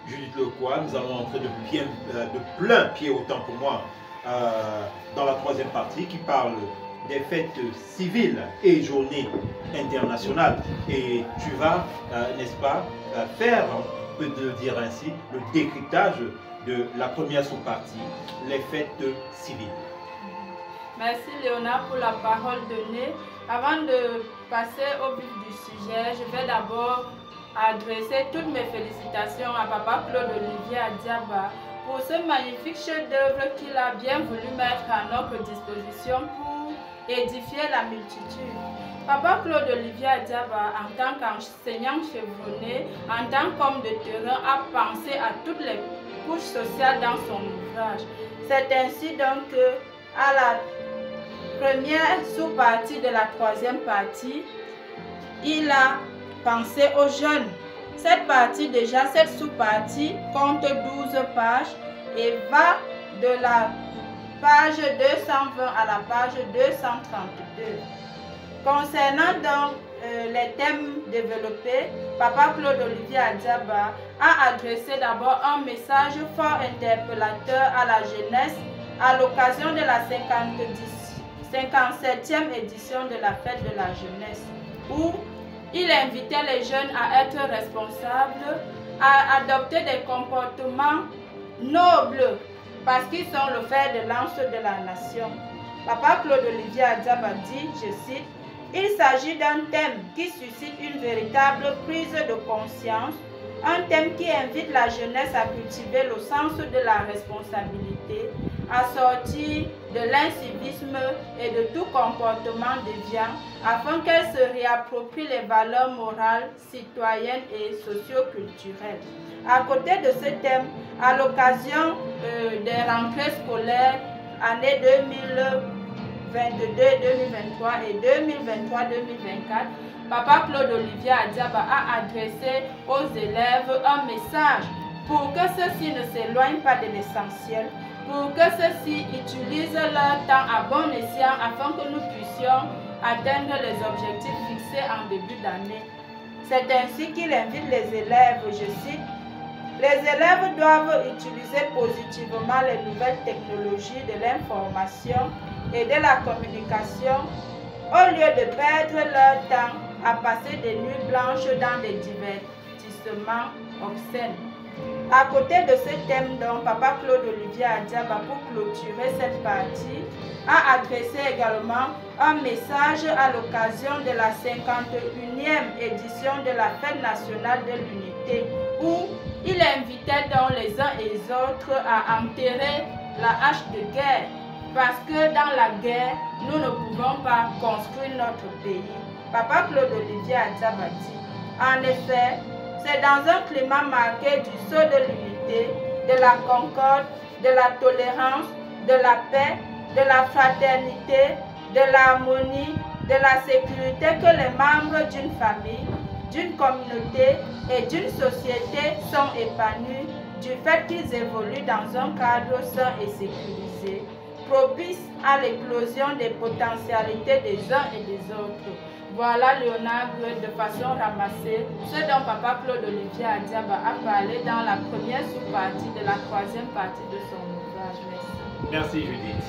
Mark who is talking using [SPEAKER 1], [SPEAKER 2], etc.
[SPEAKER 1] Judith Lecroix, nous allons entrer de plein pied, autant pour moi, dans la troisième partie qui parle des fêtes civiles et journées internationales. Et tu vas, n'est-ce pas, faire, on peut le dire ainsi, le décryptage de la première sous-partie, les fêtes civiles.
[SPEAKER 2] Merci Léonard pour la parole donnée. Avant de passer au vif du sujet, je vais d'abord adresser toutes mes félicitations à Papa Claude Olivier Adiaba pour ce magnifique chef-d'œuvre qu'il a bien voulu mettre à notre disposition pour édifier la multitude. Papa Claude Olivier Adiaba, en tant qu'enseignant chevronné, en tant qu'homme de terrain, a pensé à toutes les couches sociales dans son ouvrage. C'est ainsi donc que, à la première sous-partie de la troisième partie, il a pensé aux jeunes. Cette partie déjà, cette sous-partie compte 12 pages et va de la page 220 à la page 232. Concernant donc les thèmes développés, Papa Claude Olivier Adiaba a adressé d'abord un message fort interpellateur à la jeunesse à l'occasion de la 57e édition de la fête de la jeunesse, où il invitait les jeunes à être responsables, à adopter des comportements nobles, parce qu'ils sont le fer de lance de la nation. Papa Claude Olivier Adiaba dit, je cite, « Il s'agit d'un thème qui suscite une véritable prise de conscience, un thème qui invite la jeunesse à cultiver le sens de la responsabilité, à sortir de l'incivisme et de tout comportement déviant, afin qu'elle se réapproprie les valeurs morales, citoyennes et socio-culturelles. » À côté de ce thème, à l'occasion des rentrées scolaires année 2022-2023 et 2023-2024, Papa Claude Olivier Adiaba a adressé aux élèves un message pour que ceux-ci ne s'éloignent pas de l'essentiel, pour que ceux-ci utilisent leur temps à bon escient afin que nous puissions atteindre les objectifs fixés en début d'année. C'est ainsi qu'il invite les élèves, je cite, « Les élèves doivent utiliser positivement les nouvelles technologies de l'information et de la communication au lieu de perdre leur temps à passer des nuits blanches dans des divertissements obscènes. » À côté de ce thème, donc, Papa Claude Olivier Adiaba, pour clôturer cette partie, a adressé également un message à l'occasion de la 51e édition de la Fête nationale de l'unité, où il invitait donc les uns et les autres à enterrer la hache de guerre, parce que dans la guerre, nous ne pouvons pas construire notre pays. Papa Claude Olivier Adiaba dit, en effet, c'est dans un climat marqué du sceau de l'unité, de la concorde, de la tolérance, de la paix, de la fraternité, de l'harmonie, de la sécurité que les membres d'une famille, d'une communauté et d'une société sont épanouis du fait qu'ils évoluent dans un cadre sain et sécurisé, propice à l'éclosion des potentialités des uns et des autres. Voilà Léonard de façon ramassée ce dont Papa Claude Olivier Adiaba a parlé dans la première sous-partie de la troisième partie de son ouvrage. Merci.
[SPEAKER 1] Merci Judith.